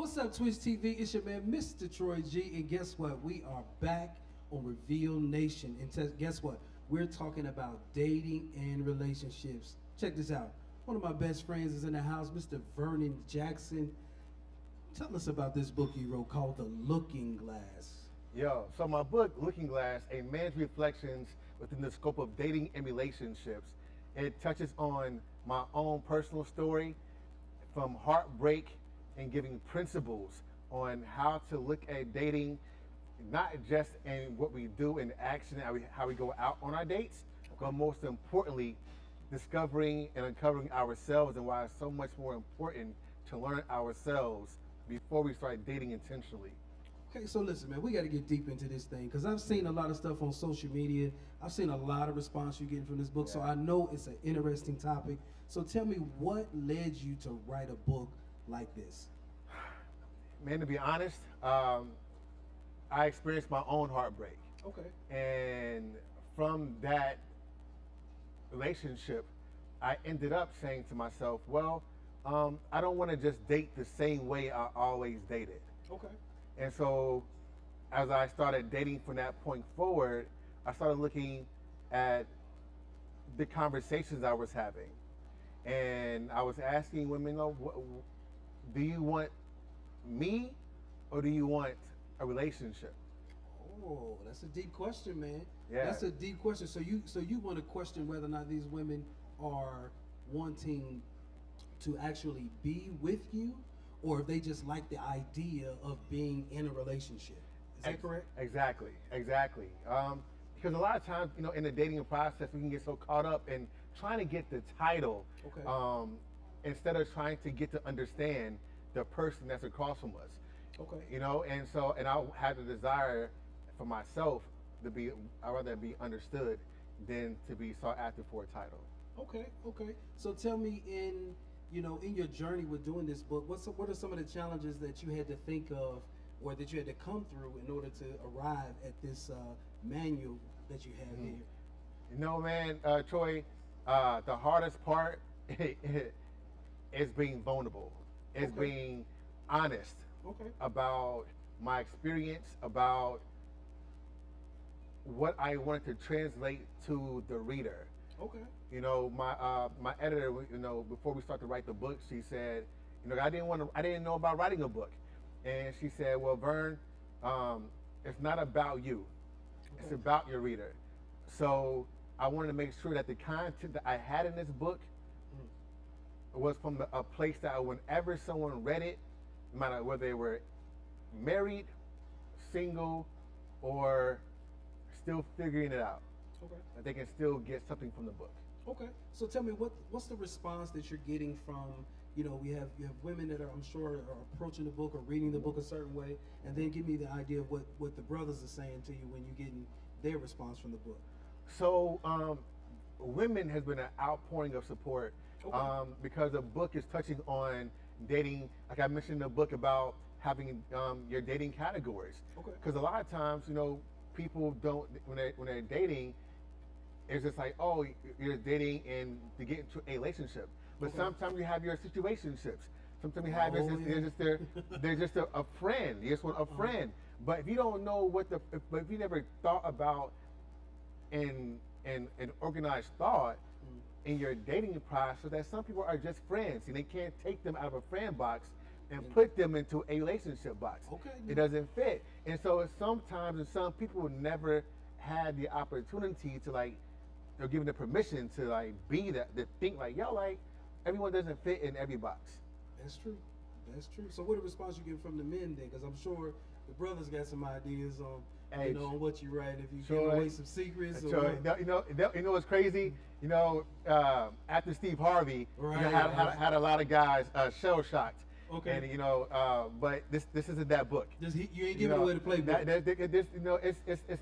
What's up, Twitch TV? It's your man, Mr. Troy G. And guess what? We are back on Reveal Nation. And guess what? We're talking about dating and relationships. Check this out. One of my best friends is in the house, Mr. Vernon Jackson. Tell us about this book you wrote called The Looking Glass. Yo, so my book, Looking Glass, A Man's Reflections Within the Scope of Dating and Relationships, it touches on my own personal story from heartbreak and giving principles on how to look at dating, not just in what we do in action, how we go out on our dates, but most importantly, discovering and uncovering ourselves and why it's so much more important to learn ourselves before we start dating intentionally. Okay, so listen, man, we got to get deep into this thing because I've seen a lot of stuff on social media. I've seen a lot of response you're getting from this book, so I know it's an interesting topic. So tell me, what led you to write a book like this? Man, to be honest, I experienced my own heartbreak. Okay. And from that relationship, I ended up saying to myself, well, I don't want to just date the same way I always dated. Okay. And so as I started dating from that point forward, I started looking at the conversations I was having. And I was asking women, do you want me or do you want a relationship? Oh, that's a deep question, man. Yeah. That's a deep question. So you want to question whether or not these women are wanting to actually be with you, or if they just like the idea of being in a relationship. Is that correct? Exactly. Because a lot of times, in the dating process, we can get so caught up in trying to get the title, instead of trying to get to understand the person that's across from us. Okay. And I had the desire for myself I'd rather be understood than to be sought after for a title. Okay. So tell me, in your journey with doing this book, what are some of the challenges that you had to think of or that you had to come through in order to arrive at this manual that you have here? Man, Troy, the hardest part is being vulnerable. It's being honest about my experience, about what I wanted to translate to the reader. Okay. My editor, before we started to write the book, she said, I didn't know about writing a book. And she said, well, Vern, it's not about you. It's about your reader. So I wanted to make sure that the content that I had in this book was from a place that whenever someone read it, no matter whether they were married, single, or still figuring it out, that they can still get something from the book. Okay. So tell me, what's the response that you're getting from, you have women that I'm sure are approaching the book or reading the book a certain way, and then give me the idea of what the brothers are saying to you when you're getting their response from the book. So women has been an outpouring of support because the book is touching on dating, like I mentioned in the book, about having your dating categories. Because a lot of times, people don't, when they're dating, it's just like, oh, you're dating and to get into a relationship. But sometimes you have your situationships. Sometimes you have they're just a friend. You just want a friend. But if you don't know but if you never thought about in organized thought in your dating process, that some people are just friends and they can't take them out of a friend box and put them into a relationship box. It doesn't fit. And so sometimes some people never had the opportunity to or given the permission to be that, to think everyone doesn't fit in every box. That's true. So what a response you get from the men then? Because I'm sure the brothers got some ideas on on what you write, if you give away some secrets. What's crazy? After Steve Harvey, had a lot of guys shell shocked. And but this isn't that book. You ain't giving away the playbook.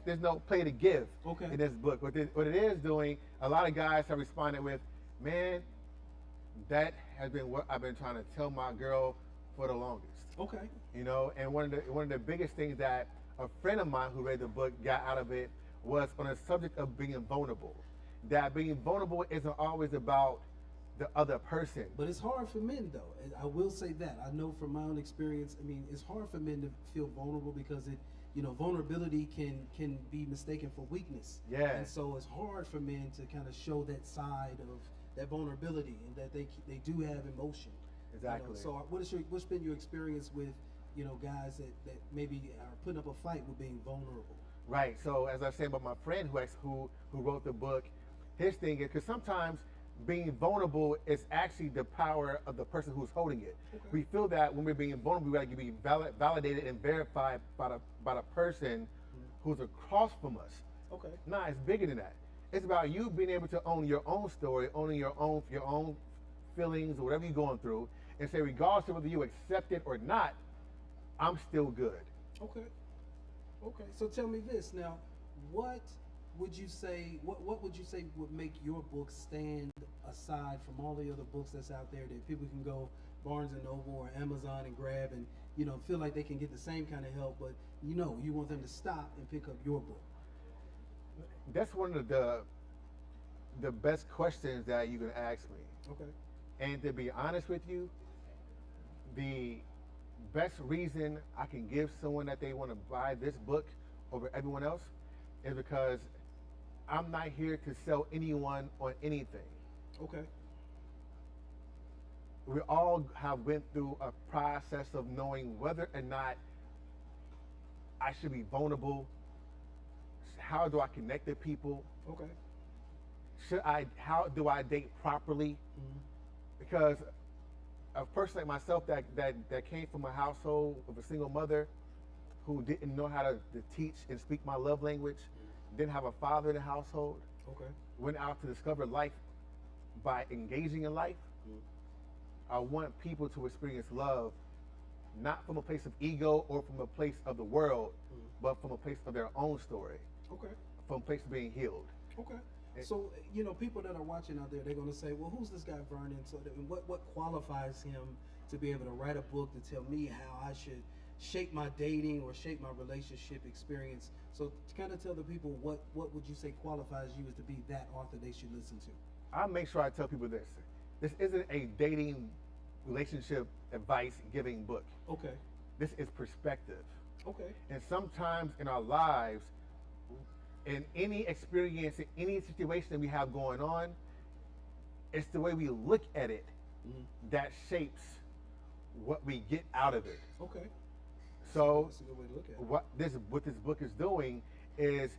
There's no play to give in this book. What it is doing, a lot of guys have responded with, man, that has been what I've been trying to tell my girl for the longest. And one of the biggest things that a friend of mine who read the book got out of it was on the subject of being vulnerable. That being vulnerable isn't always about the other person. But it's hard for men, though. And I will say that. I know from my own experience. I mean, it's hard for men to feel vulnerable because vulnerability can be mistaken for weakness. Yeah. And so it's hard for men to kind of show that side of that vulnerability and that they do have emotion. Exactly. So what's been your experience with guys that maybe are putting up a fight with being vulnerable? Right. So as I was saying about my friend who wrote the book, his thing is because sometimes being vulnerable is actually the power of the person who's holding it. Okay. We feel that when we're being vulnerable, we got to be validated and verified by the person who's across from us. Okay. Nah, it's bigger than that. It's about you being able to own your own story, owning your own feelings or whatever you're going through, and say, regardless of whether you accept it or not, I'm still good. Okay. Okay. So tell me this now. What would you say? What would you say would make your book stand aside from all the other books that's out there that people can go Barnes and Noble or Amazon and grab and feel like they can get the same kind of help, but you want them to stop and pick up your book? That's one of the best questions that you can ask me. Okay. And to be honest with you, the best reason I can give someone that they want to buy this book over everyone else is because I'm not here to sell anyone on anything. Okay. We all have went through a process of knowing whether or not I should be vulnerable. How do I connect to people? Okay. How do I date properly? Mm-hmm. Because a person like myself that came from a household of a single mother who didn't know how to teach and speak my love language, didn't have a father in the household, Okay. went out to discover life by engaging in life. I want people to experience love not from a place of ego or from a place of the world, but from a place of their own story, Okay. from a place of being healed. Okay. So, people that are watching out there, they're going to say, well, who's this guy Vernon? So what qualifies him to be able to write a book to tell me how I should shape my dating or shape my relationship experience? So to kind of tell the people, what would you say qualifies you as to be that author they should listen to? I make sure I tell people this. This isn't a dating relationship advice giving book. Okay. This is perspective. Okay. And sometimes in our lives, in any experience, in any situation that we have going on, it's the way we look at it that shapes what we get out of it. Okay. So That's a good way to look at it. what this book is doing is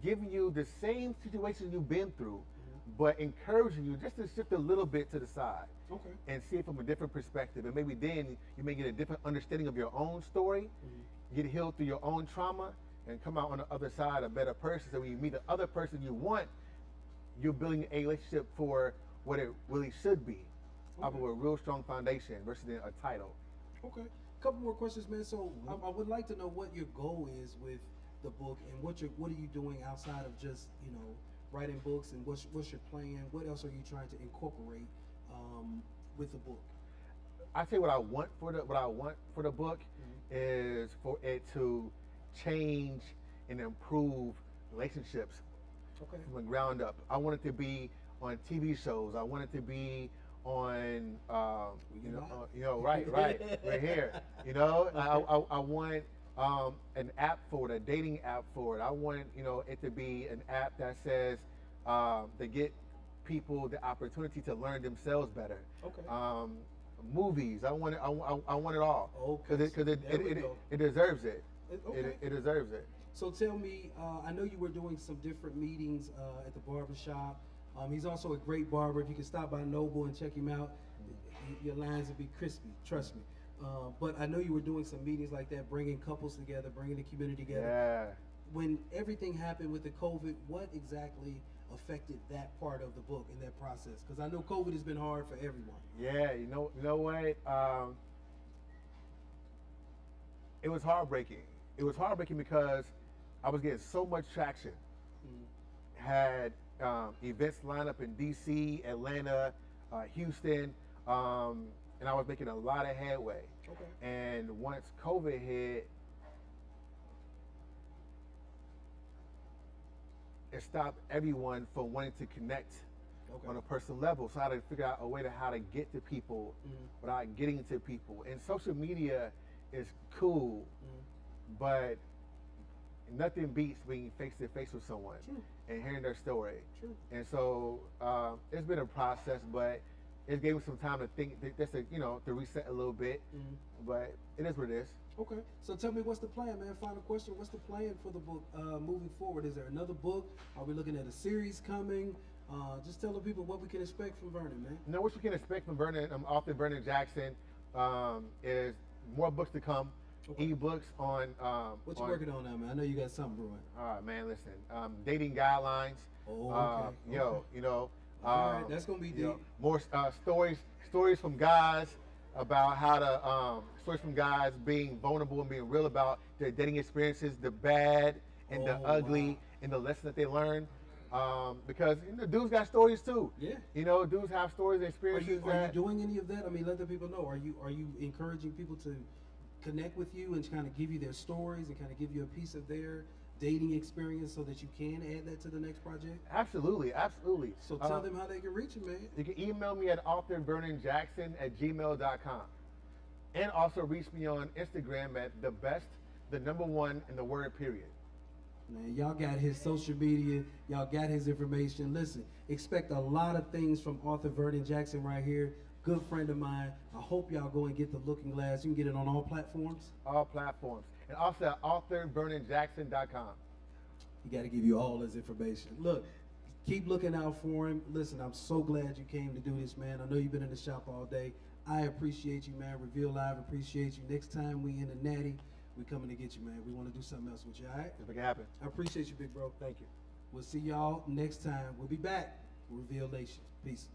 giving you the same situations you've been through, but encouraging you just to shift a little bit to the side. Okay. And see it from a different perspective. And maybe then you may get a different understanding of your own story, get healed through your own trauma, and come out on the other side a better person. So when you meet the other person you want, you're building a relationship for what it really should be, off of a real strong foundation versus a title. Okay. Couple more questions, man. So I would like to know what your goal is with the book and what are you doing outside of just writing books, and what's your plan? What else are you trying to incorporate with the book? I say what I want for the book is for it to change and improve relationships from the ground up. I want it to be on TV shows. I want it to be on right here. I want an app for it, a dating app for it. I want it to be an app that says to get people the opportunity to learn themselves better. Okay. Movies. I want it. I want it all. Okay. Because it deserves it. Okay. It deserves it. So tell me, I know you were doing some different meetings at the barber shop. He's also a great barber. If you can stop by Noble and check him out, your lines will be crispy. Trust me. But I know you were doing some meetings like that, bringing couples together, bringing the community together. Yeah. When everything happened with the COVID, what exactly affected that part of the book in that process? Because I know COVID has been hard for everyone. Yeah, you know what? It was heartbreaking. It was heartbreaking because I was getting so much traction. Had events lined up in DC, Atlanta, Houston, and I was making a lot of headway. Okay. And once COVID hit, it stopped everyone from wanting to connect on a personal level. So I had to figure out a way to how to get to people without getting to people. And social media is cool, but nothing beats being face to face with someone and hearing their story. And so it's been a process, but it gave me some time to think, just to, to reset a little bit. But it is what it is. Okay, so tell me, what's the plan, man? Final question, what's the plan for the book moving forward? Is there another book? Are we looking at a series coming? Just tell the people what we can expect from Vernon, man. Now, what you can expect from Vernon, author Vernon Jackson, is more books to come. Okay. Ebooks on. What you working on now, man? I know you got something brewing. All right, man. Listen, dating guidelines. Oh, okay. All right, that's gonna be deep. More stories from guys about how to stories from guys being vulnerable and being real about their dating experiences, the bad and the ugly, and the lessons that they learn. Because dudes got stories too. Yeah. Dudes have stories and experiences. Are you doing any of that? I mean, let the people know. Are you encouraging people to connect with you and kind of give you their stories and kind of give you a piece of their dating experience so that you can add that to the next project? Absolutely. So tell them how they can reach you, man. You can email me at authorvernonjackson@gmail.com. And also reach me on Instagram at @1 in the word period. Man, y'all got his social media. Y'all got his information. Listen, expect a lot of things from author Vernon Jackson right here. Good friend of mine. I hope y'all go and get the Looking Glass. You can get it on all platforms. All platforms. And also at authorvernonjackson.com. He got to give you all his information. Look, keep looking out for him. Listen, I'm so glad you came to do this, man. I know you've been in the shop all day. I appreciate you, man. Reveal Live appreciate you. Next time we in the Natty, we coming to get you, man. We want to do something else with you, all right? Let's make it happen. I appreciate you, big bro. Thank you. We'll see y'all next time. We'll be back. Reveal Nation. Peace.